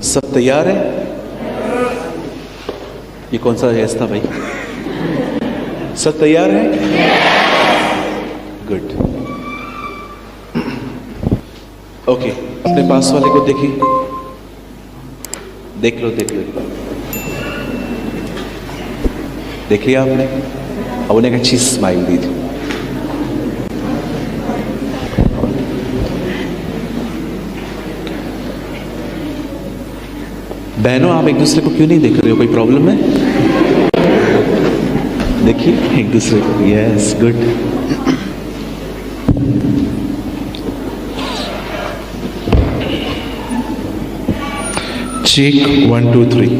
सब तैयार है? ये कौन सा रेस था भाई? सब तैयार है? गुड। ओके, अपने पास वाले को देखिए, देख लो देख लिया आपने? अब उन्हें एक अच्छी स्माइल दी थी। बहनों, आप एक दूसरे को क्यों नहीं देख रहे हो? कोई प्रॉब्लम है? देखिए एक दूसरे को। Yes, good. चेक 1 2 3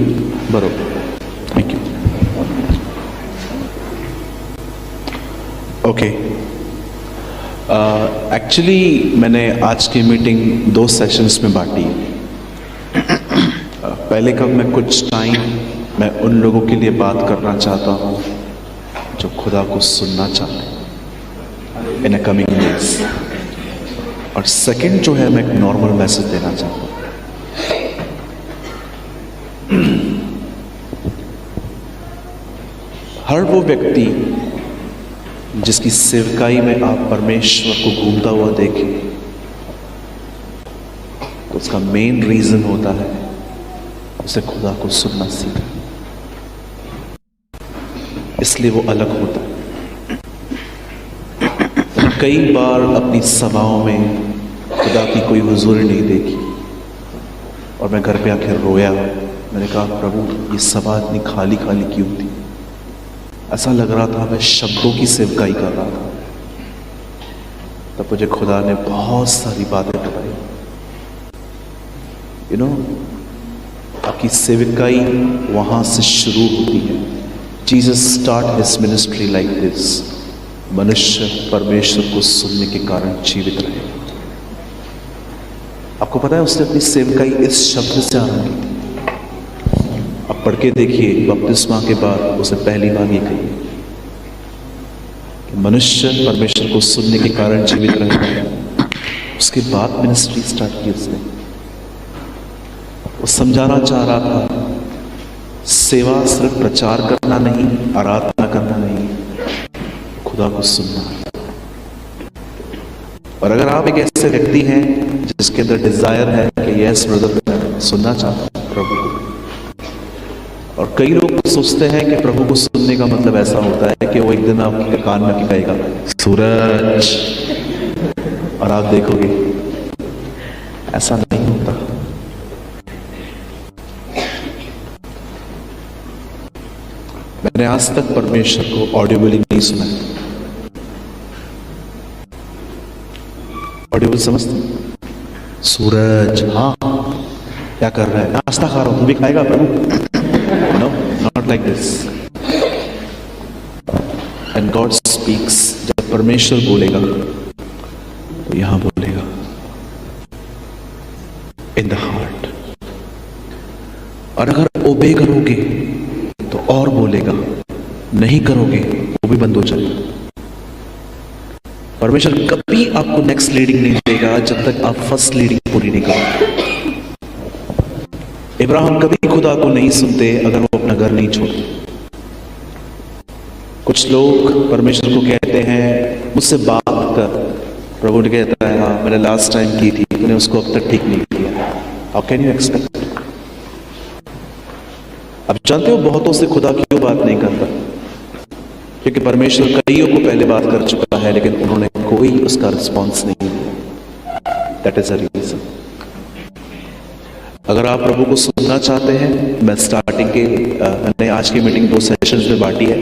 बरोबर। Thank you. ओके, एक्चुअली मैंने आज की मीटिंग 2 सेशंस में बांटी है। पहले का मैं कुछ टाइम मैं उन लोगों के लिए बात करना चाहता हूँ जो खुदा को सुनना चाहते हैं इन कमिंग डेज, और सेकंड जो है मैं एक नॉर्मल मैसेज देना चाहता हूँ। हर वो व्यक्ति जिसकी सेवकाई में आप परमेश्वर को घूमता हुआ देखें, तो उसका मेन रीजन होता है उसे खुदा को सुनना सीखा, इसलिए वो अलग होता है। कई बार अपनी सभाओं में खुदा की कोई हुजूरी नहीं देखी और मैं घर पे आकर रोया। मैंने कहा, प्रभु ये सभा इतनी खाली खाली क्यों थी? ऐसा लग रहा था मैं शब्दों की सेवकाई कर रहा था। तब मुझे खुदा ने बहुत सारी बातें बताई। आपकी सेवकाई वहां से शुरू होती है। Jesus start his ministry like this. मनुष्य परमेश्वर को सुनने के कारण जीवित रहे। आपको पता है उसने अपनी सेवकाई इस शब्द से आरंभ की थी। अब पढ़ के देखिए, बपतिस्मा के बाद उसे पहली बार ये कही कि मनुष्य परमेश्वर को सुनने के कारण जीवित रहे। उसके बाद मिनिस्ट्री स्टार्ट की उसने। वो समझाना चाह रहा था सेवा सिर्फ प्रचार करना नहीं, आराधना करना नहीं, खुदा को सुनना। और अगर आप एक ऐसे व्यक्ति हैं जिसके अंदर डिजायर है कि यस ब्रदर मैं सुनना चाहता हूं प्रभु को, और कई लोग सोचते हैं कि प्रभु को सुनने का मतलब ऐसा होता है कि वो एक दिन आपके कान में कहेगा सूरज, और आप देखोगे। ऐसा नहीं होता। मैंने आज तक परमेश्वर को ऑडिबली नहीं सुना। ऑडिबल समझते? सूरज, हाँ क्या कर रहा है? नाश्ता खा रहा हूं, तू भी खाएगा प्रभु? No, not like this. And God speaks. जब परमेश्वर बोलेगा तो यहां बोलेगा इन द हार्ट। और अगर ओबे करोगे तो और बोलेगा, नहीं करोगे वो भी बंद हो जाएगा। परमेश्वर कभी आपको नेक्स्ट लीडिंग नहीं देगा जब तक आप फर्स्ट लीडिंग पूरी नहीं करोगे। इब्राहिम कभी खुदा को नहीं सुनते अगर वो अपना घर नहीं छोड़ते। कुछ लोग परमेश्वर को कहते हैं मुझसे बात कर। प्रभु ने कहता है हाँ मैंने लास्ट टाइम की थी, तूने उसको अब तक ठीक नहीं किया। How can you expect? अब जानते हो बहुतों से खुदा क्यों बात नहीं करता? क्योंकि परमेश्वर कईयों को पहले बात कर चुका है लेकिन उन्होंने कोई उसका रिस्पॉन्स नहीं दिया। That is a reason. अगर आप प्रभु को सुनना चाहते हैं, मैं स्टार्टिंग के मैंने आज की मीटिंग 2 सेशंस में बांटी है।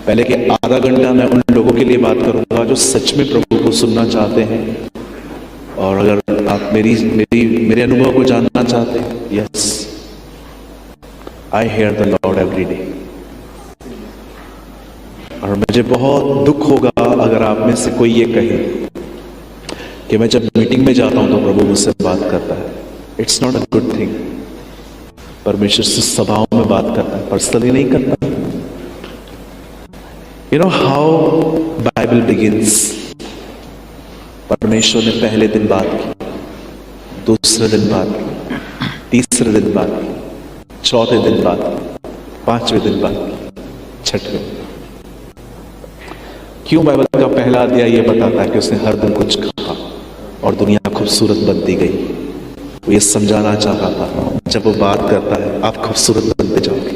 पहले के आधा घंटा मैं उन लोगों के लिए बात करूंगा जो सच में प्रभु को सुनना चाहते हैं। और अगर आप मेरे अनुभव को जानना चाहते हैं, yes I hear the lord every day. और मुझे बहुत दुख होगा अगर आप में से कोई ये कहे कि मैं जब मीटिंग में जाता हूं तो प्रभु मुझसे बात करता है। It's not a good thing. परमेश्वर से सभाओं में बात करता है, पर्सनली नहीं करता। You know how Bible begins. परमेश्वर ने पहले दिन बात की, दूसरे दिन बात की, तीसरे दिन बात की, चौथे दिन बात की, पांचवें दिन बात की, छठवें। क्यों? बाइबल का पहला अध्याय ये बताता है कि उसने हर दिन कुछ कहा और दुनिया खूबसूरत बनती गई। वो ये समझाना चाह रहा था, जब वो बात करता है आप खूबसूरत बनते जाओगे,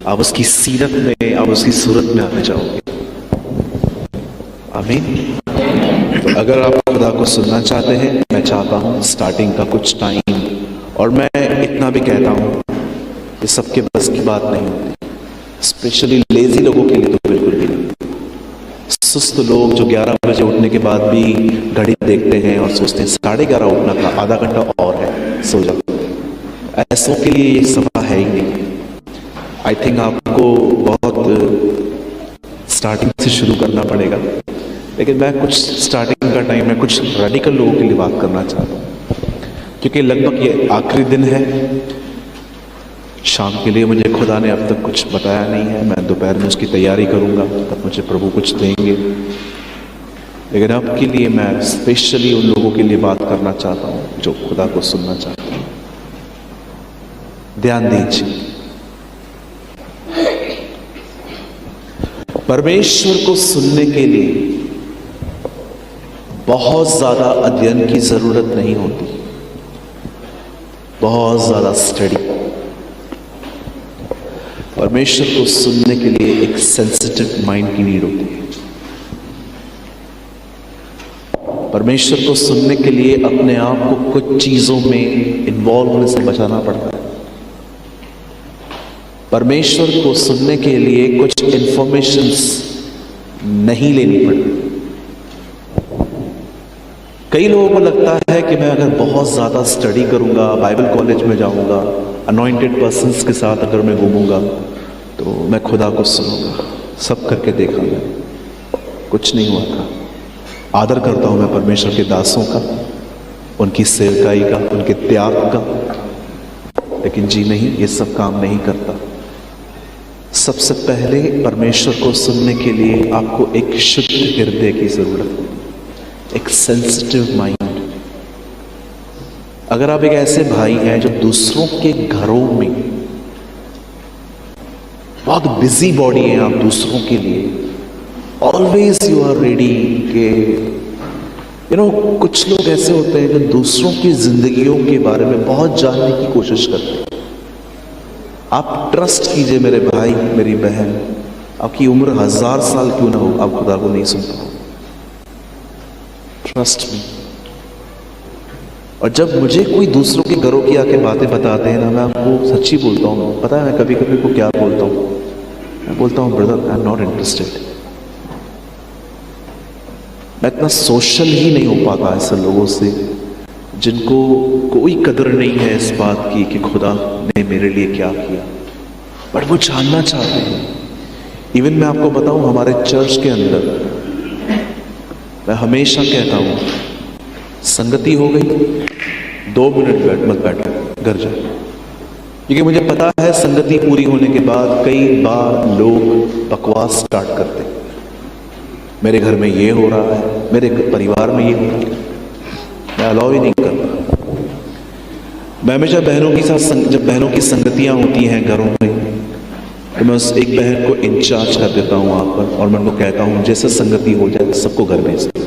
आप उसकी सीरत में, आप उसकी सूरत में आते जाओगे। आमीन। तो अगर आप खुदा को सुनना चाहते हैं, मैं चाहता हूं स्टार्टिंग का कुछ टाइम, और मैं इतना भी कहता हूं ये सबके बस की बात नहीं होती, स्पेशली लेजी लोगों के लिए तो बिल्कुल भी नहीं। सुस्त लोग जो 11 बजे उठने के बाद भी घड़ी देखते हैं और सोचते हैं 11:30 उठना था, आधा घंटा और है, सो जाओ, ऐसों के लिए ये सभा है ही नहीं। आई थिंक आपको बहुत स्टार्टिंग से शुरू करना पड़ेगा, लेकिन मैं कुछ स्टार्टिंग का टाइम में कुछ रेडिकल लोगों के लिए बात करना चाहता हूँ, क्योंकि लगभग ये आखिरी दिन है। शाम के लिए मुझे खुदा ने अब तक कुछ बताया नहीं है, मैं दोपहर में उसकी तैयारी करूँगा, तब मुझे प्रभु कुछ देंगे। लेकिन अब के लिए मैं स्पेशली उन लोगों के लिए बात करना चाहता हूँ जो खुदा को सुनना चाहते हैं। ध्यान दीजिए, परमेश्वर को सुनने के लिए बहुत ज्यादा अध्ययन की जरूरत नहीं होती, बहुत ज्यादा स्टडी। परमेश्वर को सुनने के लिए एक सेंसिटिव माइंड की नीड होती है। परमेश्वर को सुनने के लिए अपने आप को कुछ चीजों में इन्वॉल्व होने से बचाना पड़ता है। परमेश्वर को सुनने के लिए कुछ इंफॉर्मेशंस नहीं लेनी पड़ती। कई लोगों को लगता है कि मैं अगर बहुत ज्यादा स्टडी करूंगा, बाइबल कॉलेज में जाऊंगा, अनॉइंटेड पर्सन्स के साथ अगर मैं घूमूंगा तो मैं खुदा को सुनूंगा। सब करके देखा मैं, कुछ नहीं हुआ था। आदर करता हूं मैं परमेश्वर के दासों का, उनकी सेवकाई का, उनके त्याग का, लेकिन जी नहीं, ये सब काम नहीं करता। सबसे पहले परमेश्वर को सुनने के लिए आपको एक शुद्ध हृदय की जरूरत है, एक सेंसिटिव माइंड। अगर आप एक ऐसे भाई हैं जो दूसरों के घरों में बहुत बिजी बॉडी है, आप दूसरों के लिए ऑलवेज यू आर रेडी के कुछ लोग ऐसे होते हैं जो दूसरों की जिंदगियों के बारे में बहुत जानने की कोशिश करते हैं। आप ट्रस्ट कीजिए मेरे भाई, मेरी बहन, आपकी उम्र 1000 साल क्यों ना हो, आप खुदा को नहीं सुन पाओ। Trust me. और जब मुझे कोई दूसरों के घरों की आके बातें बताते हैं ना, मैं आपको सच्ची बोलता हूँ, पता है मैं कभी कभी को क्या बोलता हूँ? मैं बोलता हूँ brother, I am not interested. मैं इतना सोशल ही नहीं हो पाता ऐसे लोगों से जिनको कोई कदर नहीं है इस बात की कि खुदा ने मेरे लिए क्या किया, बट वो जानना चाहते हैं। इवन मैं आपको बताऊं, हमारे चर्च के अंदर मैं हमेशा कहता हूं, संगति हो गई 2 मिनट मत बैठो, घर जाओ, क्योंकि मुझे पता है संगति पूरी होने के बाद कई बार लोग बकवास स्टार्ट करते, मेरे घर में ये हो रहा है, मेरे परिवार में ये हो रहा है। मैं अलाउ ही नहीं करता। मैं हमेशा बहनों के साथ, जब बहनों की संगतियां होती हैं घरों में, तो मैं उस एक बहन को इंचार्ज कर देता हूं वहां पर, और मैं उनको कहता हूं जैसे संगति हो जाए सबको घर भेज दो।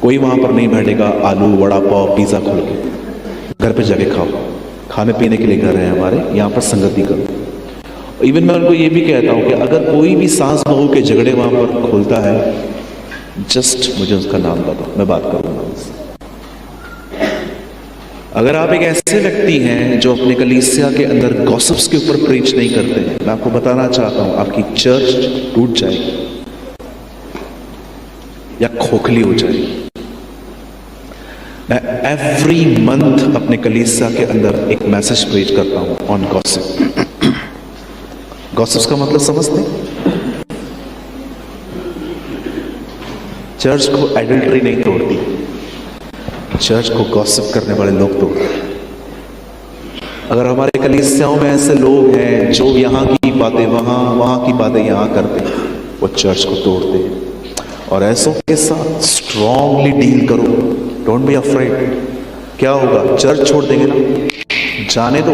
कोई वहां पर नहीं बैठेगा आलू वड़ा पाव पिज्जा खोल के, घर पे जाके खाओ, खाने पीने के लिए घर है हमारे, यहाँ पर संगति करो। इवन मैं उनको ये भी कहता हूं कि अगर कोई भी सास बहू के झगड़े वहां पर खोलता है, जस्ट मुझे उसका नाम बताओ, मैं बात करूंगा उससे। अगर आप एक ऐसे व्यक्ति हैं जो अपने कलीसिया के अंदर गॉसिप्स के ऊपर प्रीच नहीं करते हैं, मैं आपको बताना चाहता हूं आपकी चर्च टूट जाएगी या खोखली हो जाएगी। मैं एवरी मंथ अपने कलीसिया के अंदर एक मैसेज प्रीच करता हूं ऑन गॉसिप। गॉसिप्स का मतलब समझते हैं? चर्च को एडल्ट्री नहीं तोड़ती, चर्च को गॉसिप करने वाले लोग तोड़ते हैं। अगर हमारे कलीसियाओं में ऐसे लोग हैं जो यहाँ की बातें वहाँ, वहाँ की बातें यहाँ करते हैं, वो चर्च को तोड़ते हैं। और ऐसों के साथ स्ट्रांगली डील करो, डोंट बी अफ्रेड। क्या होगा? चर्च छोड़ देंगे ना? जाने दो।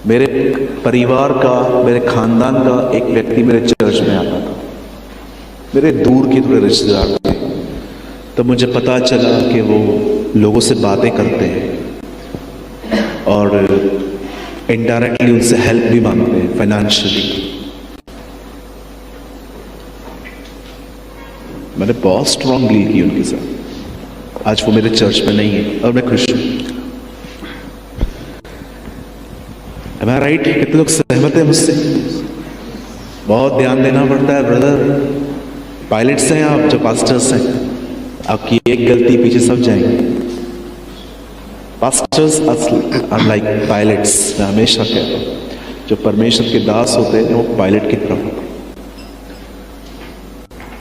मेरे परिवार का, मेरे खानदान का एक व्यक्ति मेरे चर्च में आता था, मेरे दूर के थोड़े रिश्तेदार थे। तो मुझे पता चला कि वो लोगों से बातें करते हैं और इनडायरेक्टली उनसे हेल्प भी मांगते हैं फाइनेंशियली। मैंने बहुत स्ट्रांग डील की उनके साथ। आज वो मेरे चर्च में नहीं है और मैं खुश हूं। Am I right? कितने लोग सहमत हैं मुझसे? बहुत ध्यान देना पड़ता है ब्रदर। पायलट्स हैं आप जो पास्टर्स हैं, आपकी एक गलती पीछे सब जाएंगे। Pastors are like pilots. मैं हमेशा कहता हूं जो परमेश्वर के दास होते हैं वो पायलट की तरह होते हैं।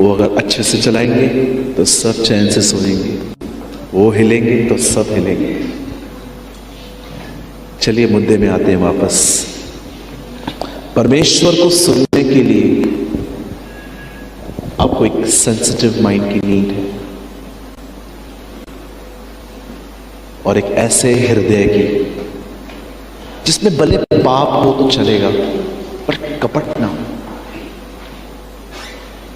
वो अगर अच्छे से चलाएंगे तो सब चैन से सोएंगे, वो हिलेंगे तो सब हिलेंगे। चलिए मुद्दे में आते हैं वापस। परमेश्वर को सुनने के लिए आपको एक सेंसिटिव माइंड की नीड है और एक ऐसे हृदय की जिसमें भले पाप हो तो चलेगा पर कपट ना हो।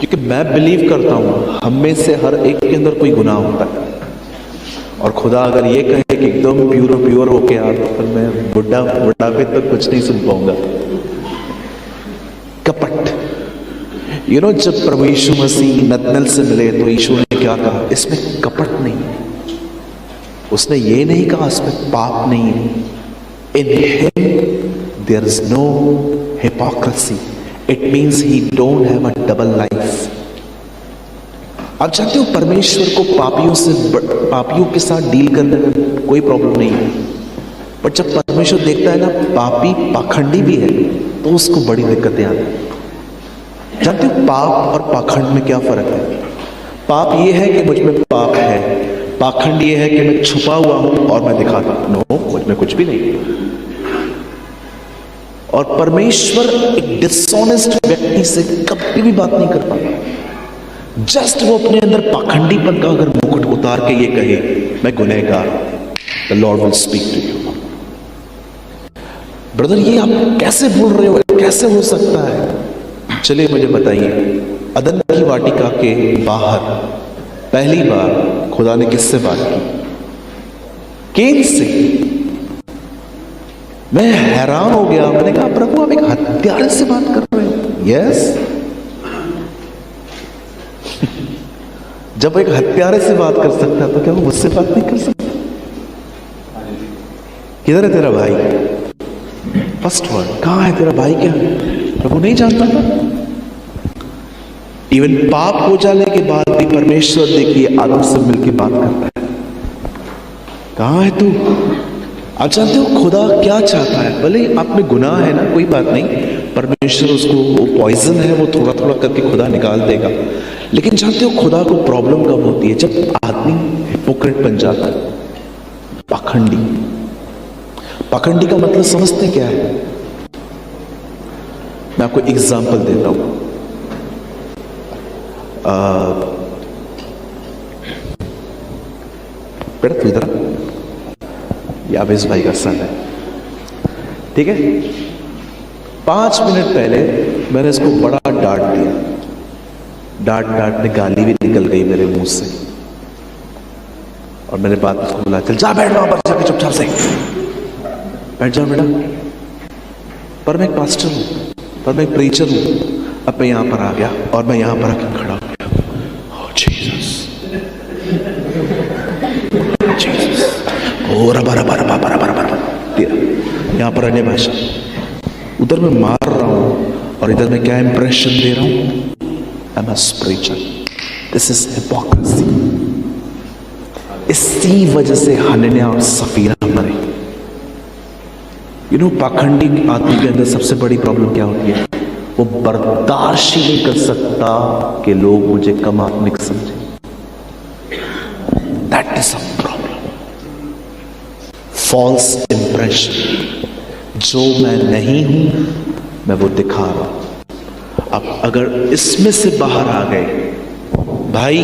क्योंकि मैं बिलीव करता हूं हम में से हर एक के अंदर कोई गुनाह होता है और खुदा अगर ये कहे कि एकदम प्योर होके आ तो फिर मैं बुढ़ापे तक कुछ नहीं सुन पाऊंगा। कपट। जब प्रभु यीशु मसीह नतनएल से मिले तो यीशु ने क्या कहा? इसमें कपट नहीं है। उसने ये नहीं कहा इसमें पाप नहीं है। In him there is no hypocrisy. It means he don't have a double life. आप जानते हो परमेश्वर को पापियों के साथ डील करने में कोई प्रॉब्लम नहीं है, बट जब परमेश्वर देखता है ना पापी पाखंडी भी है तो उसको बड़ी दिक्कतें आती हैं। जानते हो पाप और पाखंड में क्या फर्क है? पाप ये है कि मुझ में पाप है, पाखंड ये है कि मैं छुपा हुआ हूं और मैं दिखाता हूं। नो, मुझ में कुछ भी नहीं। और परमेश्वर एक डिसऑनेस्ट व्यक्ति से कभी भी बात नहीं कर पाता। जस्ट वो अपने अंदर पाखंडीपन का अगर मुकुट उतार के ये कहे मैं गुनहगार, the lord will speak to you. Brother ये आप कैसे बोल रहे हो? कैसे हो सकता है? चलिए मुझे बताइए, अदन की वाटिका के बाहर पहली बार खुदा ने किससे बात की? केन से। मैं हैरान हो गया। मैंने कहा प्रभु आप एक हत्यारे से बात कर रहे हो? यस। जब एक हत्यारे से बात कर सकता है तो क्या वो मुझसे बात नहीं कर सकता? किधर है तेरा भाई? फर्स्ट वर्ड, कहां है तेरा भाई? क्या प्रभु नहीं जानता था? इवन पाप हो जाने के बाद भी परमेश्वर देखिए आदम से मिलकर बात करता है। कहां है तू? आप जानते हो खुदा क्या चाहता है? भले आप में गुनाह है ना, कोई बात नहीं, परमेश्वर उसको, वो पॉइजन है, वो थोड़ा थोड़ा करके खुदा निकाल देगा। लेकिन जानते हो खुदा को प्रॉब्लम कब होती है? जब आदमी हिपोक्रेट बन जाता है, पाखंडी। पाखंडी का मतलब समझते क्या है? मैं आपको एग्जांपल देता हूं। बेटा तू इधर, यावेस भाई का सन है, ठीक है? 5 मिनट पहले मैंने इसको बड़ा डांट दिया। डांट में गाली भी निकल गई मेरे मुंह से और मैंने बात उसको बोला चल जा बैठ वहां पर जाके चुपचाप से बैठ जाओ बेटा। पर मैं एक पास्टर हूं, पर मैं एक प्रीचर हूं। अब मैं यहां पर आ गया और मैं यहां पर आके खड़ा हो गया। ओह जीसस, ओ रबा यहां पर अन्य भाषा, उधर मैं मार रहा हूं और इधर मैं क्या इंप्रेशन दे रहा हूं? I'm a preacher. This is hypocrisy. इसी वजह से हनन्याह और सफीरा मरे। पाखंडी आदमी के अंदर सबसे बड़ी प्रॉब्लम क्या होती है? वो बर्दाश्त ही नहीं कर सकता कि लोग मुझे कम आत्मिक समझे। That is a problem. False impression. जो मैं नहीं हूं मैं वो दिखा रहा हूं। अब अगर इसमें से बाहर आ गए भाई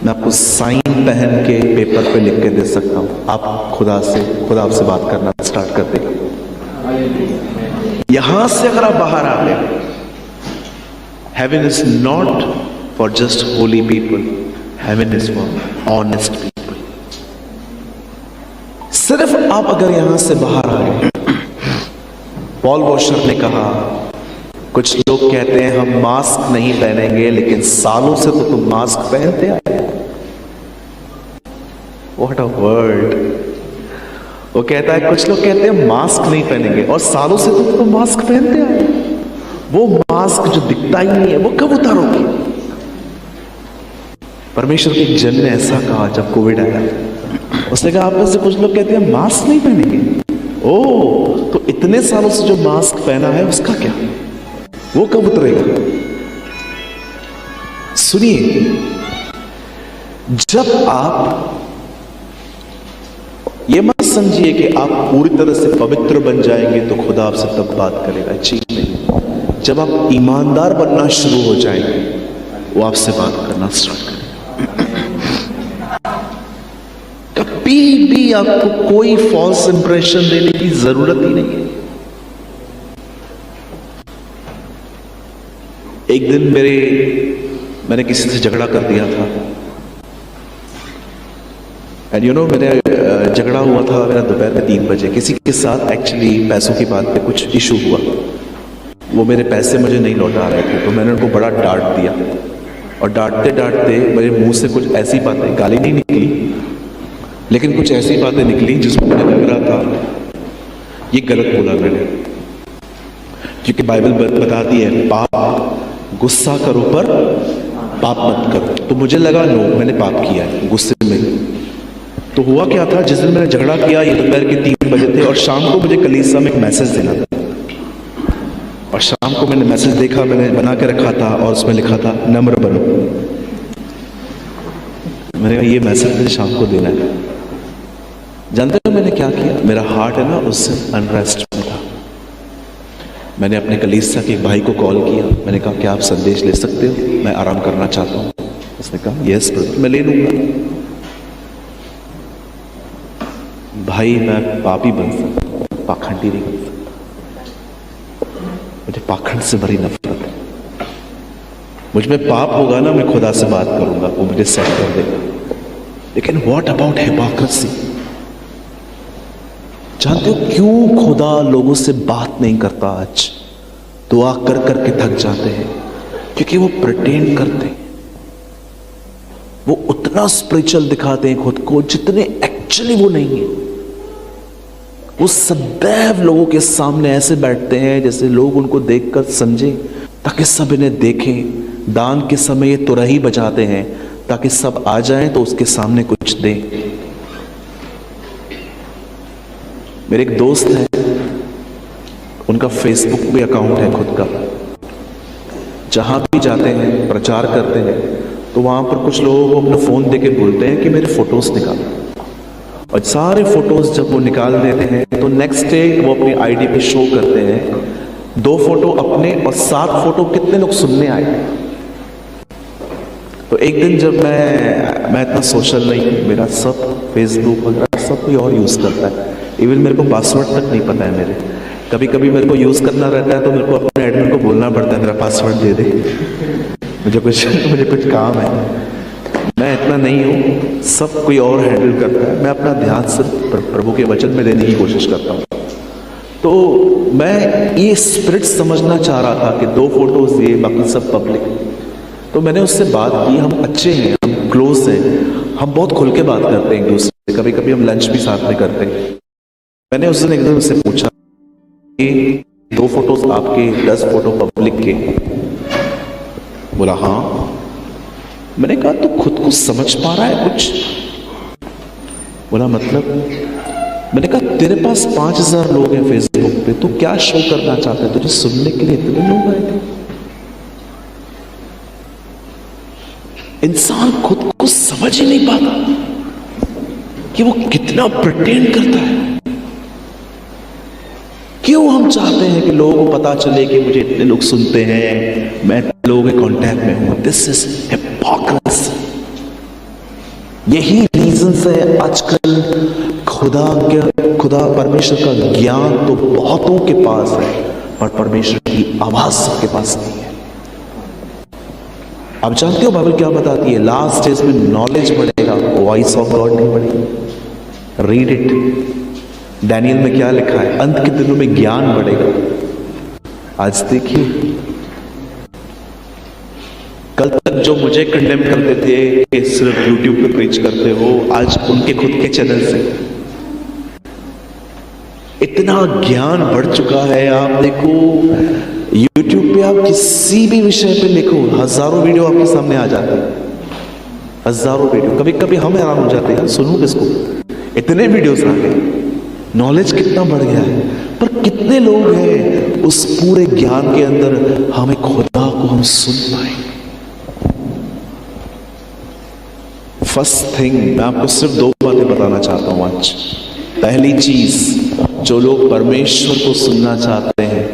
मैं आपको साइन पहन के पेपर पे लिख के दे सकता हूं, आप खुदा आपसे बात करना स्टार्ट कर देगा। यहां से अगर आप बाहर आ गए, heaven is not for just Holi people, heaven is for honest people. सिर्फ आप अगर यहां से बाहर आ गए, पॉल वॉशर ने कहा, कुछ लोग कहते हैं हम मास्क नहीं पहनेंगे, लेकिन सालों से तो तुम मास्क पहनते आए। What a word. वो कहता है, कुछ लोग कहते हैं मास्क नहीं पहनेंगे और सालों से तो तुम मास्क पहनते आए। वो मास्क जो दिखता ही नहीं है, वो कब उतारोगे? परमेश्वर के जन ने ऐसा कहा जब कोविड आया। उसने कहा, आप में से कुछ लोग कहते हैं मास्क नहीं पहनेंगे। ओ, तो इतने सालों से जो मास्क पहना है उसका क्या, वो कब उतरेगा? सुनिए, जब आप ये मत समझिए कि आप पूरी तरह से पवित्र बन जाएंगे तो खुदा आपसे तब बात करेगा, चीज नहीं। जब आप ईमानदार बनना शुरू हो जाएंगे, वो आपसे बात करना स्टार्ट करेगा। कभी भी आपको कोई फॉल्स इंप्रेशन देने की जरूरत ही नहीं है। एक दिन मैंने किसी से झगड़ा कर दिया था, एंड यू नो, मेरे झगड़ा हुआ था मेरा दोपहर में 3 बजे किसी के साथ। एक्चुअली पैसों की बात पे कुछ इशू हुआ, वो मेरे पैसे मुझे नहीं लौटा रहे थे, तो मैंने उनको बड़ा डांट दिया। और डांटते डांटते मेरे मुंह से कुछ ऐसी बातें, गाली नहीं निकली, लेकिन कुछ ऐसी बातें निकली जिसमें मुझे लग रहा था ये गलत बोला मैंने, क्योंकि बाइबल बताती है पाप गुस्सा करो पर पाप मत करो। तो मुझे लगा नो, मैंने पाप किया है गुस्से में। तो हुआ क्या था, जिस दिन मैंने झगड़ा किया ये दोपहर के 3 बजे थे, और शाम को मुझे कलीसिया में एक मैसेज देना था। और शाम को मैंने मैसेज देखा, मैंने बना के रखा था, और उसमें लिखा था नम्र बनो। मैंने कहा ये मैसेज मुझे शाम को देना है। जानते हो मैंने क्या किया? मेरा हार्ट है ना उससे अनरेस्ट में था। मैंने अपने कलीसिया के भाई को कॉल किया, मैंने कहा क्या आप संदेश ले सकते हो, मैं आराम करना चाहता हूँ। उसने कहा यस ब्रदर, मैं ले लूंगा। भाई मैं पापी बन सकता हूं, पाखंडी नहीं बन सकता। मुझे पाखंड से बड़ी नफरत है। मुझ में पाप होगा ना, मैं खुदा से बात करूंगा, वो मुझे सेट कर देगा। लेकिन व्हाट अबाउट हिपोक्रेसी? जानते हो क्यों खुदा लोगों से बात नहीं करता आज? दुआ कर करके थक जाते हैं, क्योंकि वो प्रिटेंड करते हैं। वो उतना स्पिरिचुअल दिखाते हैं खुद को जितने एक्चुअली वो नहीं है। वो सदैव लोगों के सामने ऐसे बैठते हैं जैसे लोग उनको देखकर समझें, ताकि सब इन्हें देखें। दान के समय ये तुरही बजाते हैं ताकि सब आ जाएं तो उसके सामने कुछ दें। मेरे एक दोस्त है, उनका फेसबुक पे अकाउंट है खुद का। जहां भी जाते हैं, प्रचार करते हैं, तो वहां पर कुछ लोगों को अपना फोन देके बोलते हैं कि मेरे फोटोज निकालो। और सारे फोटोज जब वो निकाल देते हैं तो नेक्स्ट डे वो अपनी आईडी पे शो करते हैं 2 फोटो अपने और 7 फोटो कितने लोग सुनने आए। तो एक दिन जब मैं इतना सोशल नहीं, मेरा सब फेसबुक वगैरह सब कोई और यूज करता है, इवन मेरे को पासवर्ड तक नहीं पता है मेरे। कभी कभी मेरे को यूज करना रहता है तो मेरे को अपने एडमिन को बोलना पड़ता है मेरा पासवर्ड दे दे, मुझे कुछ काम है। मैं इतना नहीं हूं, सब कोई और हैंडल करता है। मैं अपना ध्यान सिर्फ प्रभु के वचन में देने की कोशिश करता हूं। तो मैं ये स्पिरिट समझना चाह रहा था कि 2 फोटोज दिए, बाकी सब पब्लिक। तो मैंने उससे बात की, हम अच्छे हैं, हम क्लोज हैं, हम बहुत खुल के बात करते हैं एक दूसरे से, कभी कभी हम लंच भी साथ में करते हैं। मैंने उस दिन एक दिन उससे पूछा कि 2 फोटोज आपके, 10 फोटो पब्लिक के? बोला हाँ। मैंने कहा तो खुद को समझ पा रहा है कुछ? बोला मतलब? मैंने कहा तेरे पास 5000 लोग हैं फेसबुक पे, तो क्या शो करना चाहते हैं? तुझे सुनने के लिए इतने लोग आए थे। इंसान खुद को समझ ही नहीं पाता कि वो कितना प्रिटेंड करता है। क्यों हम चाहते हैं कि लोगों को पता चले कि मुझे इतने लोग सुनते हैं, मैं लोगों के कांटेक्ट में हूं? This is hypocrisy. यही रीजन है आजकल खुदा परमेश्वर का ज्ञान तो बहुतों के पास है, पर परमेश्वर की आवाज सबके पास नहीं है। आप जानते हो बाइबल क्या बताती है? लास्ट डेज में नॉलेज बढ़ेगा, वॉइस ऑफ गॉड नहीं बढ़ेगी। Read it. डैनियल में क्या लिखा है? अंत के दिनों में ज्ञान बढ़ेगा। आज देखिए, कल तक जो मुझे कंडेम करते थे कि सिर्फ यूट्यूब पे प्रीच करते हो, आज उनके खुद के चैनल से इतना ज्ञान बढ़ चुका है। आप देखो यूट्यूब पे, आप किसी भी विषय पे लिखो, हजारों वीडियो आपके सामने आ जाते हैं, हजारों वीडियो। कभी कभी हम हैरान हो जाते हैं, सुनूं किसको, इतने वीडियोस आ गए, नॉलेज कितना बढ़ गया है। पर कितने लोग हैं उस पूरे ज्ञान के अंदर, हमें खुदा को हम सुन पाए। फर्स्ट थिंग, मैं आपको सिर्फ दो बातें बताना चाहता हूं आज। पहली चीज, जो लोग परमेश्वर को सुनना चाहते हैं,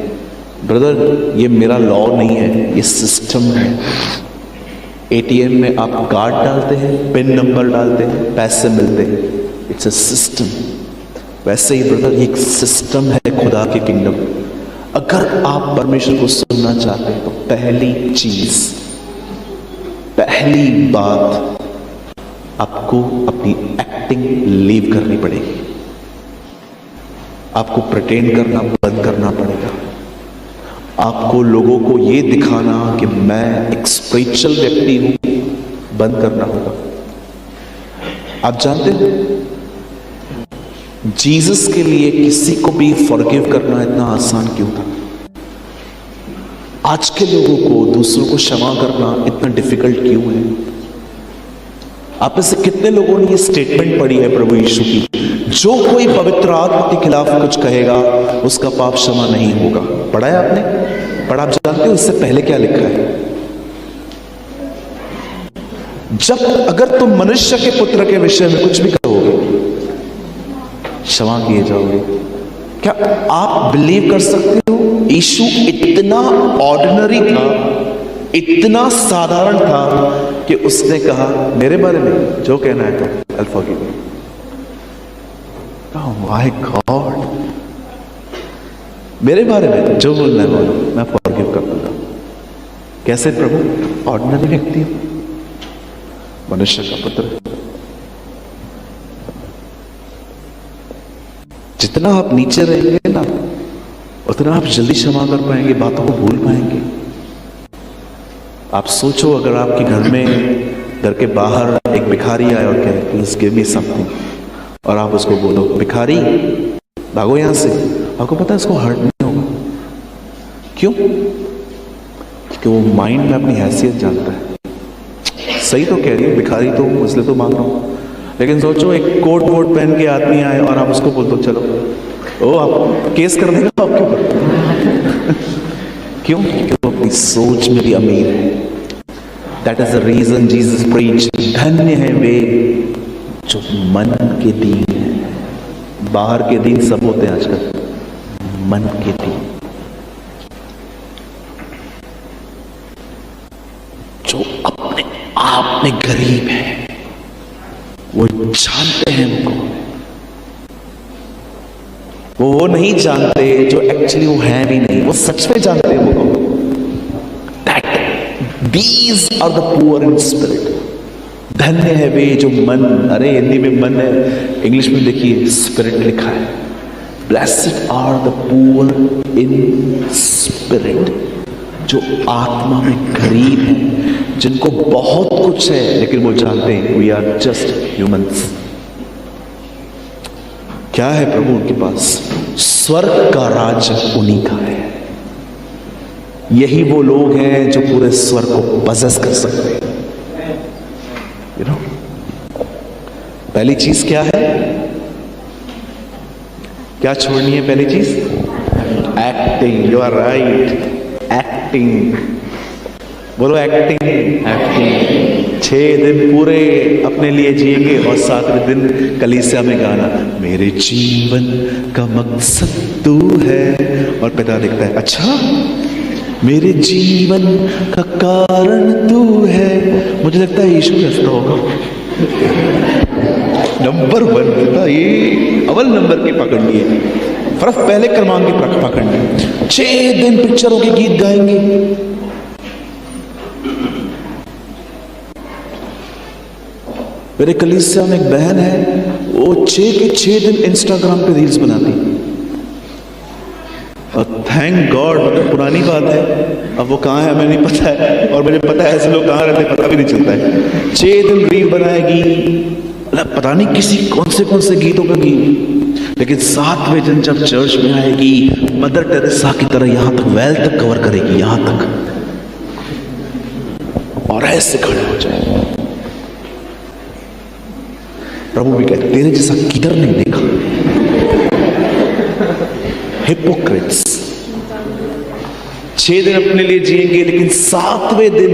ब्रदर ये मेरा लॉ नहीं है, ये सिस्टम है। एटीएम में आप कार्ड डालते हैं, पिन नंबर डालते हैं, पैसे मिलते हैं, इट्स अ सिस्टम। वैसे ही ब्रदर एक सिस्टम है खुदा के किंगडम। अगर आप परमेश्वर को सुनना चाहते हैं तो पहली चीज, पहली बात, आपको अपनी एक्टिंग लीव करनी पड़ेगी। आपको प्रिटेंड करना बंद करना पड़ेगा। आपको लोगों को यह दिखाना कि मैं एक स्पिरिचुअल व्यक्ति हूं, बंद करना होगा। आप जानते हो जीसस के लिए किसी को भी फॉरगिव करना इतना आसान क्यों था? आज के लोगों को दूसरों को क्षमा करना इतना डिफिकल्ट क्यों है? आप में से कितने लोगों ने ये स्टेटमेंट पढ़ी है प्रभु यीशु की, जो कोई पवित्र आत्मा के खिलाफ कुछ कहेगा उसका पाप क्षमा नहीं होगा? पढ़ा है आपने? पर आप जानते हो इससे पहले क्या लिखा है? जब अगर तुम मनुष्य के पुत्र के विषय में कुछ भी कहोगे, क्षमा किए जाओगे। क्या आप बिलीव कर सकते हो यीशु इतना ऑर्डिनरी था, इतना साधारण था कि उसने कहा मेरे बारे में जो कहना है तो I'll forgive you। Oh my God, मेरे बारे में जो बोलना है बोलो, मैं फॉरगिव कर दूंगा। कैसे प्रभु? ऑर्डिनरी व्यक्ति हो, मनुष्य का पुत्र। जितना आप नीचे रहेंगे ना, उतना आप जल्दी क्षमा कर पाएंगे, बातों को भूल पाएंगे। आप सोचो अगर आपके घर में, घर के बाहर एक भिखारी आए और कहे प्लीज गिव मी समथिंग, और आप उसको बोलो भिखारी भागो यहां से, आपको पता है उसको हर्ट नहीं होगा। क्यों? क्योंकि वो माइंड में अपनी हैसियत जानता है। सही तो कह रही है, भिखारी तो इसलिए तो मांग रहा हूं, लेकिन सोचो एक कोट वोट पहन के आदमी आए और आप उसको बोल दो चलो, ओ आप केस कर देगा आपके ऊपर। क्यों? क्योंकि वो अपनी सोच में भी अमीर है। That is the reason Jesus preach, धन्य है वे जो मन के दीन है। बाहर के दीन सब होते हैं आजकल, मन के दीन जो अपने आप में गरीब है, वो जानते हैं उनको, वो नहीं जानते जो एक्चुअली वो है भी नहीं, वो सच में जानते हैं वो। That these are the poor in spirit. धन्य है वे जो मन, अरे हिंदी में मन है, इंग्लिश में देखिए स्पिरिट लिखा है। Blessed are the poor in spirit, जो आत्मा में गरीब है, जिनको बहुत कुछ है लेकिन वो जानते हैं वी आर जस्ट ह्यूमंस। क्या है प्रभु उनके पास? स्वर्ग का राज उन्हीं का है। यही वो लोग हैं जो पूरे स्वर्ग को पजेस कर सकते हैं। यू नो, पहली चीज क्या है? क्या छोड़नी है पहली चीज? Acting. You are right, acting. बोलो एक्टिंग। एक्टिंग। 6 दिन पूरे अपने लिए जिएंगे और 7वें दिन कलीसिया में गाना, मेरे जीवन का मकसद तू है। और पिता लिखता है अच्छा, मेरे जीवन का कारण तू है। मुझे लगता है यीशु भी हंसता होगा। नंबर 1 बेटा, ये अव्वल नंबर की पकड़नी है, फर्क पहले क्रमांक की पकड़नी है। 6 दिन पिक्चरों के गीत गाएंगे। मेरे कलीसिया में एक बहन है, वो 6 के 6 दिन इंस्टाग्राम पे रील्स बनाती। और थैंक गॉड, मतलब पुरानी बात है, अब वो कहाँ है हमें नहीं पता है, और मुझे पता है ऐसे लोग कहाँ रहते पता भी नहीं चलता है। 6 दिन रील बनाएगी, पता नहीं किसी कौन से गीतों का गीत, लेकिन 7वें दिन जब चर्च में आएगी, मदर टेरेसा की तरह यहां तक वेल तक कवर करेगी, यहां तक, और ऐसे खड़े हो जाएगी। प्रभु भी कहते तेरे जैसा किधर नहीं देखा। हिपोक्रेट्स 6 दिन अपने लिए जिएंगे, लेकिन 7वें दिन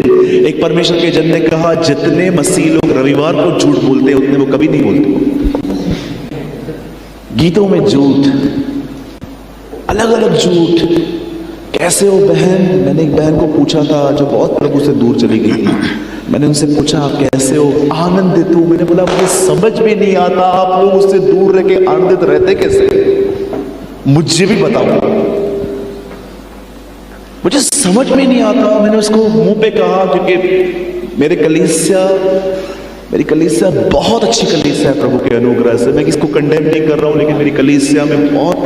एक परमेश्वर के जन ने कहा, जितने मसीह लोग रविवार को झूठ बोलते हैं उतने वो कभी नहीं बोलते। गीतों में झूठ, अलग अलग झूठ। कैसे हो बहन? मैंने एक बहन को पूछा था जो बहुत प्रभु से दूर चली गई थी। मैंने उनसे पूछा आप कैसे हो? आनंदित हूं। मैंने बोला मुझे समझ में नहीं आता आप लोग उससे दूर रह के आनंदित रहते कैसे, मुझे भी बताओ, मुझे समझ में नहीं आता। मैंने उसको मुंह पे कहा, क्योंकि मेरी कलीसिया बहुत अच्छी कलीसिया है प्रभु के अनुग्रह से। मैं किसको कंडेम नहीं कर रहा हूं, लेकिन मेरी कलीसिया में बहुत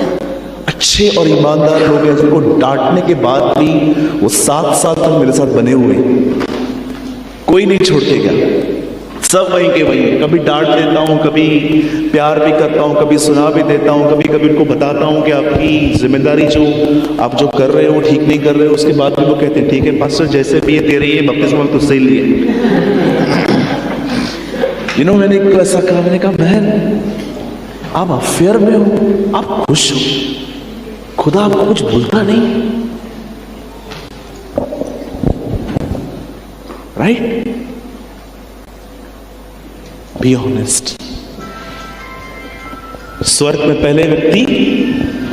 अच्छे और ईमानदार लोग हैं, जिनको डांटने के बाद भी वो 7 साल तक मेरे साथ बने हुए, कोई नहीं छोड़ के गया, सब वहीं के वहीं। कभी डांट देता हूं, कभी प्यार भी करता हूं, कभी सुना भी देता हूं, कभी कभी उनको बताता हूं कि आपकी जिम्मेदारी जो आप जो कर रहे हो ठीक नहीं कर रहे हो। उसके बाद भी वो कहते हैं ठीक है पास्टर, जैसे भी है तेरे ये बपतिस्मा तो सही लिए। मैंने एक ऐसा कहा, मैंने कहा बहन आप अफेयर में हो, आप खुश हो, खुदा आपको कुछ भूलता नहीं, राइट? Be honest. स्वर्ग में पहले व्यक्ति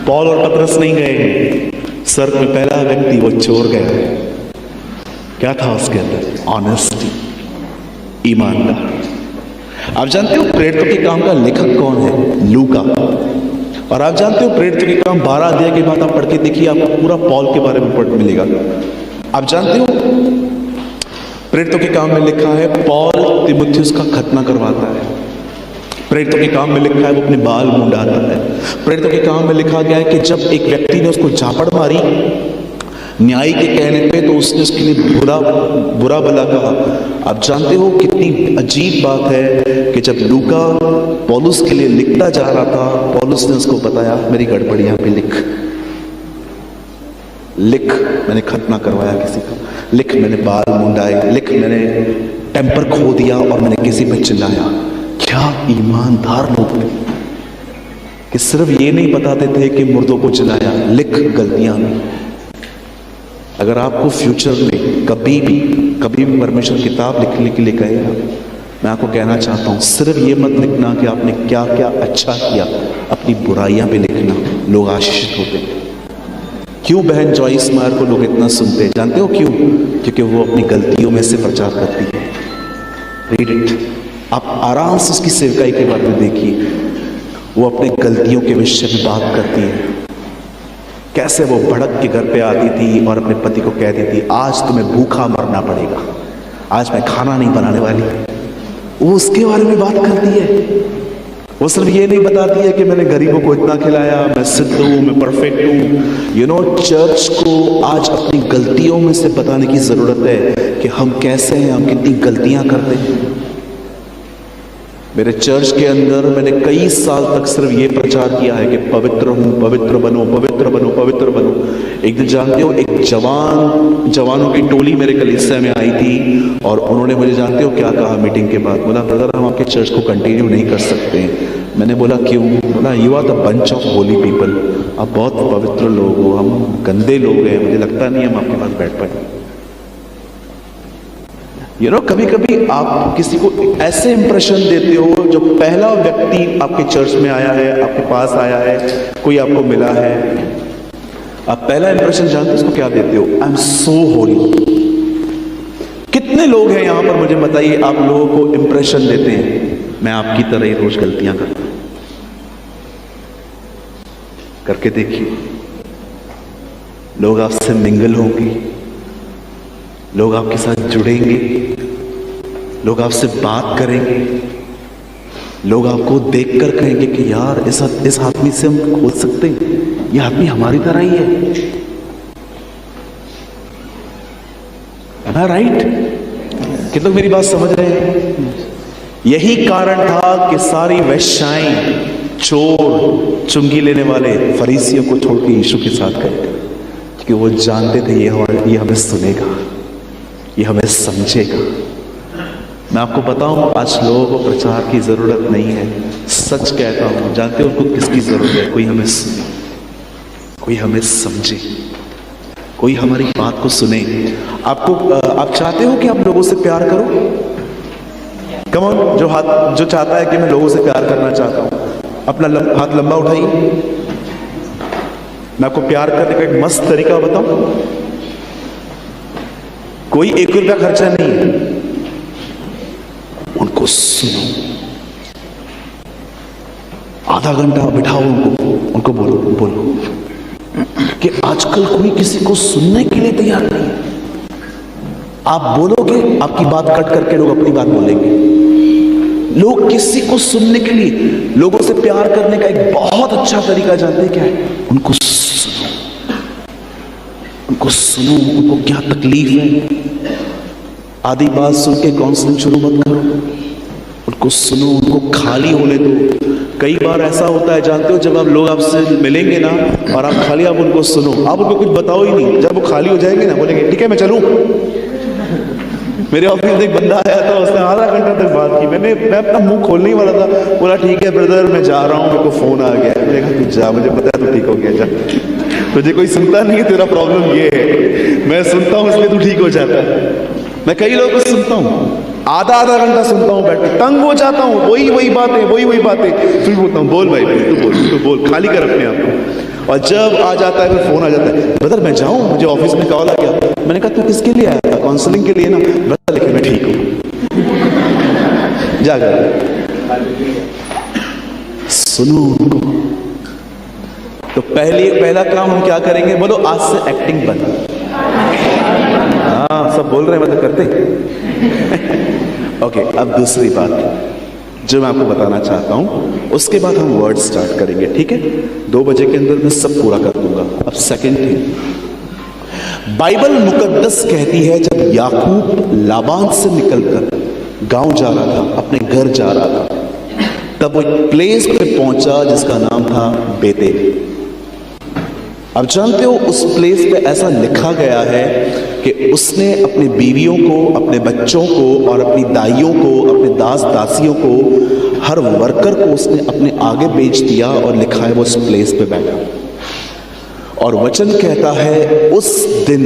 पौल और पतरस नहीं गए, स्वर्ग में पहला व्यक्ति वो चोर गया। क्या था उसके अंदर? ऑनेस्टी, ईमानदार। आप जानते हो प्रेरितों के काम का लेखक कौन है? लूका। और आप जानते हो प्रेरितों के काम 12 अध्याय के बाद आप पढ़ के देखिए, आपको पूरा पौल के बारे में पढ़ मिलेगा। आप जानते हो प्रेरितों के काम में लिखा है पौल तीमुथियुस का खतना करवाता है। प्रेरितों के काम में लिखा है वो अपने बाल मुंडाता है। प्रेरितों के काम में लिखा गया है कि जब एक व्यक्ति ने उसको झापड़ मारी न्याय के कहने पे, तो उसने उसके लिए बुरा भला कहा। आप जानते हो कितनी अजीब बात है कि जब लूका पौलुस के लिए लिखता जा रहा था, पौलुस ने उसको बताया मेरी गड़बड़ी यहाँ पे लिख, मैंने खतना करवाया किसी का, लिख मैंने बाल मुंडाए, लिख मैंने टेम्पर खो दिया और मैंने किसी पे चिल्लाया। क्या ईमानदार लोग थे कि सिर्फ ये नहीं बताते थे कि मुर्दों को चिल्लाया, लिख गलतियां। अगर आपको फ्यूचर में कभी भी परमेश्वर किताब लिखने के लिए कहेगा, मैं आपको कहना चाहता हूं सिर्फ ये मत लिखना कि आपने क्या क्या अच्छा किया, अपनी बुराइयां भी लिखना, लोग आशीषित होते हैं। क्यों बहन जॉइस मायर को लोग इतना सुनते हैं? जानते हो क्यों? क्योंकि वो अपनी गलतियों में से प्रचार करती है। रीड इट, आप आराम से उसकी सेवकाई के बारे में देखिए, वो अपने गलतियों के विषय में बात करती है। कैसे वो भड़क के घर पे आती थी और अपने पति को कहती थी आज तुम्हें भूखा मरना पड़ेगा, आज मैं खाना नहीं बनाने वाली। वो उसके बारे में बात करती है। वो सिर्फ ये नहीं बताती है कि मैंने गरीबों को इतना खिलाया, मैं सिद्ध हूं, मैं परफेक्ट हूं। चर्च को आज अपनी गलतियों में से बताने की जरूरत है कि हम कैसे हैं, हम कितनी गलतियां करते हैं। मेरे चर्च के अंदर मैंने कई साल तक सिर्फ ये प्रचार किया है कि पवित्र हूं, पवित्र बनो, पवित्र बनो, पवित्र बनो। एक दिन जानते हो एक जवानों की टोली मेरे कलीसिया में आई थी और उन्होंने मुझे जानते हो क्या कहा मीटिंग के बाद? बोला ब्रदर हम आपके चर्च को कंटिन्यू नहीं कर सकते। मैंने बोला क्यों? बोला you are the bunch of holy people, आप बहुत पवित्र लोग हो, हम गंदे लोग हैं, मुझे लगता नहीं हम आपके पास बैठ पाए। कभी कभी आप किसी को ऐसे इंप्रेशन देते हो, जो पहला व्यक्ति आपके चर्च में आया है, आपके पास आया है, कोई आपको मिला है, आप पहला इंप्रेशन जानते हो उसको क्या देते हो? आई एम सो होली, कितने लोग हैं यहां पर, मुझे बताइए, आप लोगों को इंप्रेशन देते हैं मैं आपकी तरह ही रोज गलतियां करता हूं? करके देखिए। लोग आपसे मिंगल होंगे, लोग आपके साथ जुड़ेंगे, लोग आपसे बात करेंगे, लोग आपको देखकर कहेंगे कि यार इस आदमी से हम खोज सकते हैं, ये आदमी हमारी तरह ही है ना? राइट? कितने लोग मेरी बात समझ रहे हैं? यही कारण था कि सारी वेश्याएं, चोर, चुंगी लेने वाले फरीसियों को छोड़ के यीशु के साथ गए, क्योंकि वो जानते थे ये हमें सुनेगा, ये हमें समझेगा। मैं आपको बताऊं, आज लोगों को प्रचार की जरूरत नहीं है, सच कहता हूं। जानते हो उनको किसकी जरूरत है? कोई हमें सुने, कोई हमें समझे, कोई हमारी बात को सुने। आप चाहते हो कि आप लोगों से प्यार करो? कम ऑन, जो चाहता है कि मैं लोगों से प्यार करना चाहता हूं, अपना हाथ लंबा उठाइए। मैं आपको प्यार करने का एक मस्त तरीका बताऊं। कोई 1 रुपया खर्चा नहीं है, उनको सुनो। आधा घंटा बिठाओ उनको बोलो कि आजकल कोई किसी को सुनने के लिए तैयार नहीं है। आप बोलोगे, आपकी बात कट करके लोग अपनी बात बोलेंगे। लोग किसी को सुनने के लिए, लोगों से प्यार करने का एक बहुत अच्छा तरीका जानते हैं क्या है? उनको सुनो, उनको सुनो, उनको क्या तकलीफ है। आधी बात सुन के काउंसलिंग शुरू मत करो, उनको सुनो, उनको खाली होने दो। कई बार ऐसा होता है, जानते हो, जब आप लोग आपसे मिलेंगे ना और आप खाली, आप उनको सुनो, आप उनको कुछ बताओ ही नहीं। जब वो खाली हो जाएंगे ना, बोलेंगे ठीक है मैं चलूं। मेरे ऑफिस में एक बंदा आया था, उसने आधा घंटा तक बात की। मैं अपना मुंह खोलने ही वाला था, बोला ठीक है ब्रदर मैं जा रहा हूं, मेरे को फोन आ गया। मैंने कहा तू जा, मुझे पता है तू ठीक हो गया, जा। तुझे कोई सुनता नहीं है, तेरा प्रॉब्लम ये है। मैं सुनता हूं इसलिए तू ठीक हो जाता है। मैं कई लोगों को सुनता हूं, आधा घंटा सुनता हूं, बैठ के तंग हो जाता हूं। वही बातें फिर बोलता हूं बोल भाई तू बोल, खाली कर अपने आप को। और जब आ जाता है फिर फोन आ जाता है, ब्रदर मैं जाऊं, मुझे ऑफिस में कॉल आ गया। मैंने कहा तू किसके लिए आया था? काउंसलिंग के लिए ना? ब्रदर लेकिन मैं ठीक हूं, जाकर सुनो उनको। तो पहला काम हम क्या करेंगे? बोलो आज से एक्टिंग बंद। हाँ सब बोल रहे हैं, मतलब करते। ओके, अब दूसरी बात जो मैं आपको बताना चाहता हूं, उसके बाद हम वर्ड स्टार्ट करेंगे, ठीक है? 2 बजे के अंदर मैं सब पूरा कर दूंगा। अब सेकंड थिंग, बाइबल मुकद्दस कहती है जब याकूब लाबान से निकलकर गांव जा रहा था, अपने घर जा रहा था, तब वो एक प्लेस पे पहुंचा जिसका नाम था बेतेल। अब जानते हो उस प्लेस पे ऐसा लिखा गया है कि उसने अपनी बीवियों को, अपने बच्चों को और अपनी दाइयों को, अपने दास दासियों को, हर वर्कर को उसने अपने आगे भेज दिया और लिखा है वो उस प्लेस पे बैठा। और वचन कहता है उस दिन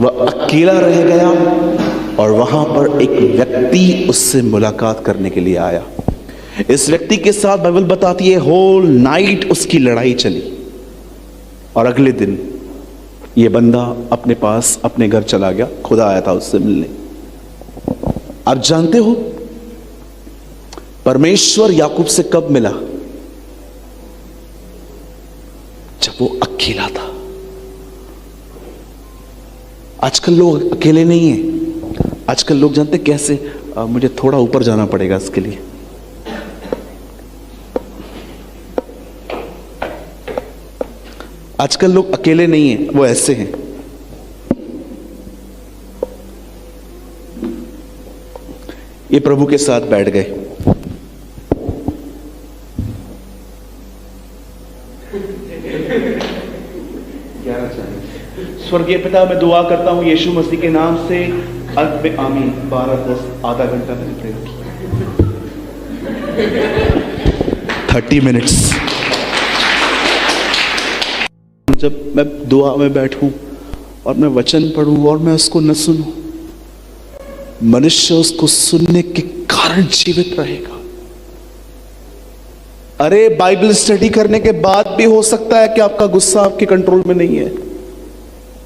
वह अकेला रह गया और वहां पर एक व्यक्ति उससे मुलाकात करने के लिए आया। इस व्यक्ति के साथ बाइबल बताती है होल नाइट उसकी लड़ाई चली और अगले दिन ये बंदा अपने पास अपने घर चला गया, खुदा आया था उससे मिलने। आप जानते हो परमेश्वर याकूब से कब मिला? जब वो अकेला था। आजकल लोग अकेले नहीं हैं। आजकल लोग जानते कैसे? मुझे थोड़ा ऊपर जाना पड़ेगा इसके लिए। आजकल लोग अकेले नहीं हैं, वो ऐसे हैं। ये प्रभु के साथ बैठ गए। स्वर्गीय पिता, मैं दुआ करता हूं यीशु मसीह के नाम से, अंत में आमीन। 12-10 आधा घंटा मैंने प्रेयर किया, 30 मिनट्स। जब मैं दुआ में बैठूं और मैं वचन पढ़ूं और मैं उसको न सुनूं, मनुष्य उसको सुनने के कारण जीवित रहेगा। अरे बाइबल स्टडी करने के बाद भी हो सकता है कि आपका गुस्सा आपके कंट्रोल में नहीं है,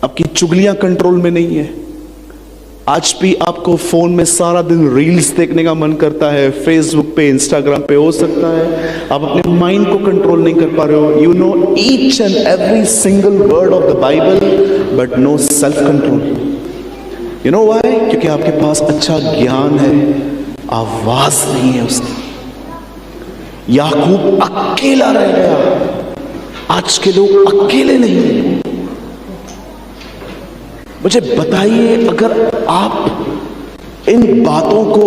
आपकी चुगलियां कंट्रोल में नहीं है, आज भी आपको फोन में सारा दिन रील्स देखने का मन करता है, फेसबुक पे, इंस्टाग्राम पे, हो सकता है आप अपने माइंड को कंट्रोल नहीं कर पा रहे हो। You know each and every single word of the Bible but no self control. You know why? क्योंकि आपके पास अच्छा ज्ञान है, आवाज नहीं है उसकी। याकूब अकेला रह गया, आज के लोग अकेले नहीं हैं। मुझे बताइए, अगर आप इन बातों को,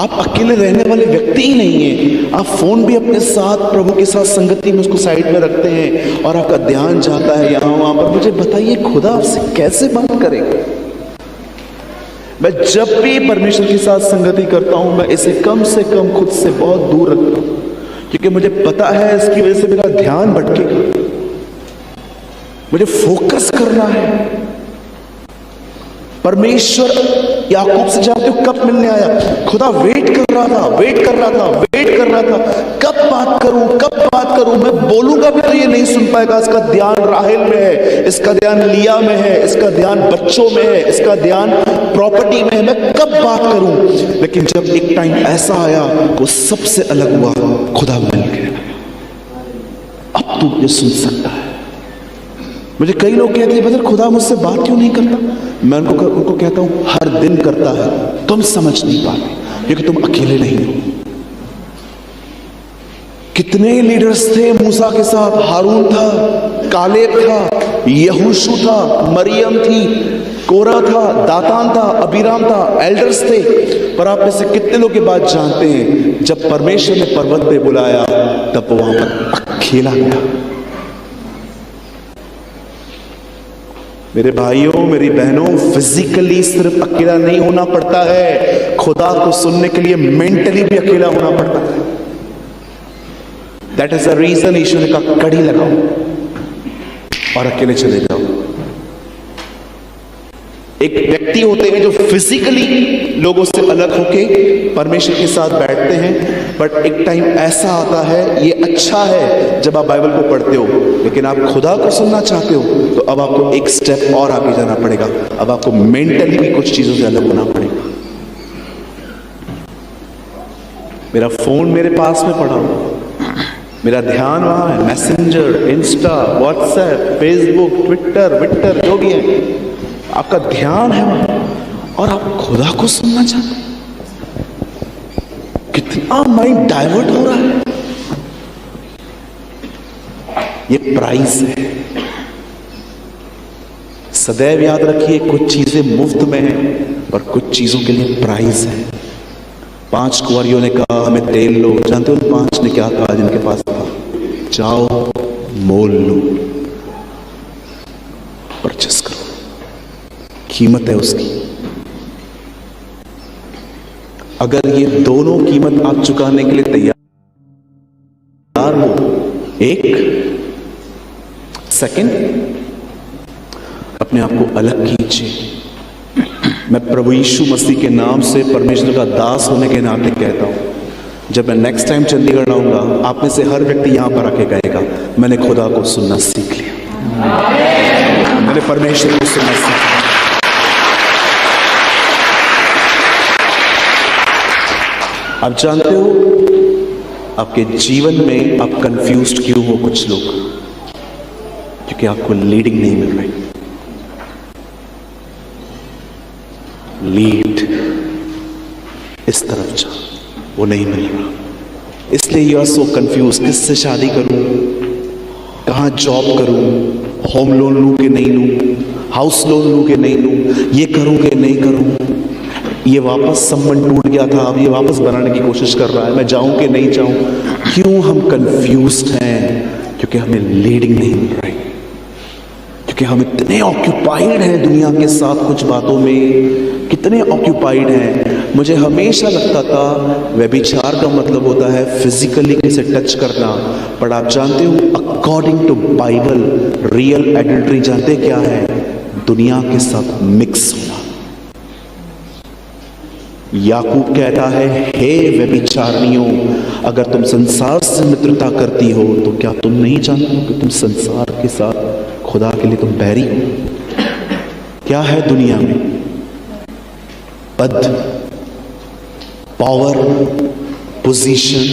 आप अकेले रहने वाले व्यक्ति ही नहीं हैं, आप फोन भी अपने साथ प्रभु के साथ संगति में उसको साइड में रखते हैं और आपका ध्यान जाता है यहां वहां पर, मुझे बताइए खुदा आपसे कैसे बात करेगा? मैं जब भी परमेश्वर के साथ संगति करता हूं, मैं इसे कम से कम खुद से बहुत दूर रखता हूं, क्योंकि मुझे पता है इसकी वजह से मेरा ध्यान भटकेगा। मुझे फोकस करना है। परमेश्वर याकूब से जानते हो कब मिलने आया? खुदा वेट कर रहा था, वेट कर रहा था, वेट कर रहा था, कब बात करूं, कब बात करूं? मैं बोलूंगा भी तो ये नहीं सुन पाएगा। इसका ध्यान राहेल में है, इसका ध्यान लिया में है, इसका ध्यान बच्चों में है, इसका ध्यान प्रॉपर्टी में है। मैं कब बात करूं? लेकिन जब एक टाइम ऐसा आया, वो सबसे अलग हुआ, खुदा मिल गया। अब तू ये सुन सकता है। मुझे कई लोग कहते हैं बदर खुदा मुझसे बात क्यों नहीं करता? मैं उनको कहता हूं हर दिन करता है, तुम समझ नहीं पाते क्योंकि तुम अकेले नहीं हो। कितने लीडर्स थे मूसा के साथ? हारून था, कालेब था, यहोशू था, मरियम थी, कोरा था, दातान था, अबीराम था, एल्डर्स थे। पर आप में से कितने लोग की बात जानते हैं, जब परमेश्वर ने पर्वत पे बुलाया तब वो वहां पर अकेला गया। मेरे भाइयों, मेरी बहनों, फिजिकली सिर्फ अकेला नहीं होना पड़ता है, खुदा को सुनने के लिए मेंटली भी अकेला होना पड़ता है। दैट इज द रीजन ईश्वर ने कहा कड़ी लगाओ और अकेले चले जाओ। एक व्यक्ति होते हैं जो फिजिकली लोगों से अलग होके परमेश्वर के साथ बैठते हैं, बट एक टाइम ऐसा आता है, ये अच्छा है जब आप बाइबल को पढ़ते हो, लेकिन आप खुदा को सुनना चाहते हो तो अब आपको एक स्टेप और आगे जाना पड़ेगा। अब आपको मेंटली भी कुछ चीजों से अलग होना पड़ेगा। मेरा फोन मेरे पास में पड़ा हो, मेरा ध्यान वहां है, messenger, Insta, WhatsApp, Facebook, Twitter जो भी है, आपका ध्यान है वहां और आप खुदा को सुनना चाहते हैं। कितना माइंड डाइवर्ट हो रहा है। ये प्राइस है। सदैव याद रखिए, कुछ चीजें मुफ्त में हैं और कुछ चीजों के लिए प्राइस है। 5 कुंवारियों ने कहा हमें तेल लो। जानते हो 5 ने क्या कहा जिनके पास था? जाओ मोल लो, परचेस करो, कीमत है उसकी। अगर ये दोनों कीमत आप चुकाने के लिए तैयार हो, एक सेकंड अपने आप को अलग कीजिए। मैं प्रभु यीशु मसीह के नाम से परमेश्वर का दास होने के नाते कहता हूं, जब मैं नेक्स्ट टाइम चंडीगढ़ आऊंगा, आप में से हर व्यक्ति यहां पर आके कहेगा मैंने खुदा को सुनना सीख लिया, मैंने परमेश्वर को सुनना सीख लिया। आप जानते हो आपके जीवन में आप कंफ्यूज्ड क्यों हो? कुछ लोग क्योंकि आपको लीडिंग नहीं मिल रही। लीड इस तरफ जा, वो नहीं मिल रहा, इसलिए यू आर सो कंफ्यूज। किससे शादी करूं, कहां जॉब करूं, होम लोन लूं कि नहीं लूं, हाउस लोन लूं कि नहीं लूं, ये करूं कि नहीं करूं, ये वापस संबंध टूट गया था, अब ये वापस बनाने की कोशिश कर रहा है, मैं जाऊं कि नहीं जाऊं। क्यों हम कंफ्यूज्ड हैं? क्योंकि हमें लीडिंग नहीं मिल रही, क्योंकि हम इतने ऑक्यूपाइड हैं दुनिया के साथ, कुछ बातों में कितने ऑक्यूपाइड हैं। मुझे हमेशा लगता था व्यभिचार का मतलब होता है फिजिकली किसे टच करना, पर आप जानते हो according to Bible real adultery जानते क्या है? दुनिया के साथ मिक्स होना। याकूब कहता है हे व्यभिचारिणियों, अगर तुम संसार से मित्रता करती हो तो क्या तुम नहीं जानते हो कि तुम संसार के साथ खुदा के लिए तुम बैरी हो? क्या है दुनिया में? पद, पावर, पोजीशन,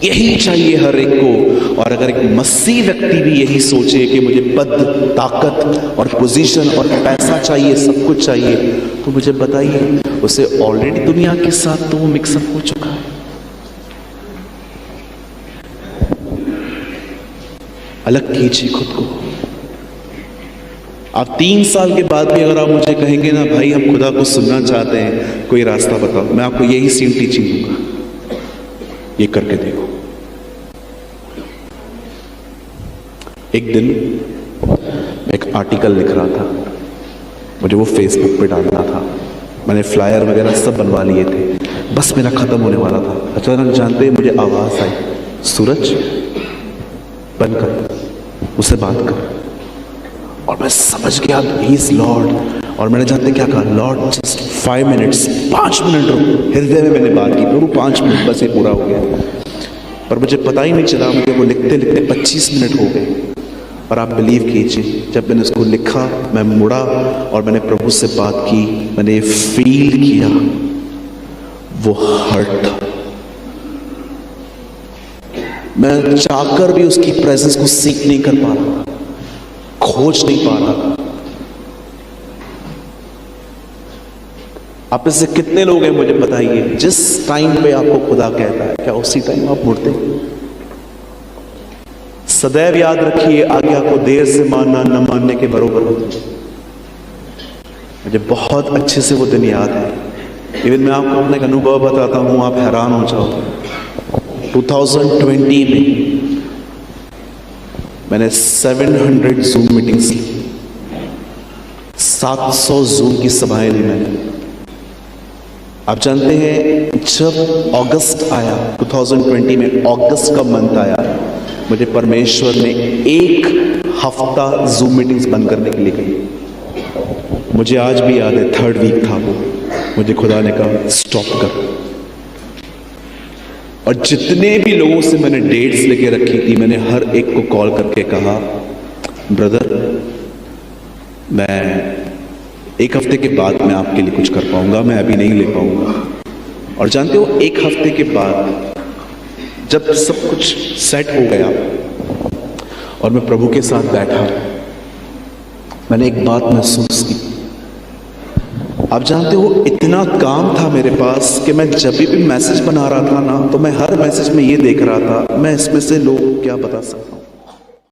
यही चाहिए हर एक को। और अगर एक मसीह व्यक्ति भी यही सोचे कि मुझे पद, ताकत और पोजीशन और पैसा चाहिए, सब कुछ चाहिए, तो मुझे बताइए, उसे ऑलरेडी दुनिया के साथ तो वो मिक्सअप हो चुका है। अलग कीजिए खुद को। आप 3 साल के बाद भी अगर आप मुझे कहेंगे ना, भाई हम खुदा को सुनना चाहते हैं, कोई रास्ता बताओ, मैं आपको यही सेम टीचिंग दूंगा, ये करके देखो। एक दिन एक आर्टिकल लिख रहा था, मुझे वो फेसबुक पे डालना था, मैंने फ्लायर वगैरह सब बनवा लिए थे, बस मेरा खत्म होने वाला था। अचानक जानते हैं मुझे आवाज आई, सूरज बंद कर, उससे बात कर। और मैं समझ गया ही इज लॉर्ड। और मैंने जानते क्या कहा, लॉर्ड जस्ट 5 मिनट्स, 5 मिनट रुक। हृदय में मैंने बात की, प्रभु 5 मिनट, बस ये पूरा हो गया। पर मुझे पता ही नहीं चला, मुझे वो लिखते लिखते 25 मिनट हो गए। और आप बिलीव कीजिए, जब मैंने उसको लिखा, मैं मुड़ा और मैंने प्रभु से बात की, मैंने फील किया वो हर्ट था। मैं चाहकर भी उसकी प्रेजेंस को सीख नहीं कर पा रहा, खोज नहीं पा रहा। आप इससे कितने लोग हैं मुझे बताइए, जिस टाइम पे आपको खुदा कहता है, क्या उसी टाइम आप मुड़ते? सदैव याद रखिए, आज्ञा को देर से मानना न मानने के बरोबर होता है। मुझे बहुत अच्छे से वो दिन याद है। इवन मैं आपको अपना एक अनुभव बताता हूं, आप हैरान हो जाओगे। 2020 में मैंने 700 जूम मीटिंग्स ली, 700 जूम की सभाएं ली मैंने। आप जानते हैं, जब अगस्त आया 2020 में, अगस्त का मंथ आया, मुझे परमेश्वर ने 1 हफ्ता जूम मीटिंग्स बंद करने के लिए कही। मुझे आज भी याद है, 3rd वीक था वो, मुझे खुदा ने कहा स्टॉप कर। और जितने भी लोगों से मैंने डेट्स लेके रखी थी, मैंने हर एक को कॉल करके कहा, ब्रदर मैं 1 हफ्ते के बाद मैं आपके लिए कुछ कर पाऊंगा, मैं अभी नहीं ले पाऊंगा। और जानते हो, 1 हफ्ते के बाद जब सब कुछ सेट हो गया और मैं प्रभु के साथ बैठा, मैंने एक बात महसूस की। आप जानते हो, इतना काम था मेरे पास कि मैं जब भी मैसेज बना रहा था ना, तो मैं हर मैसेज में ये देख रहा था, मैं इसमें से लोग क्या बता सकता हूं।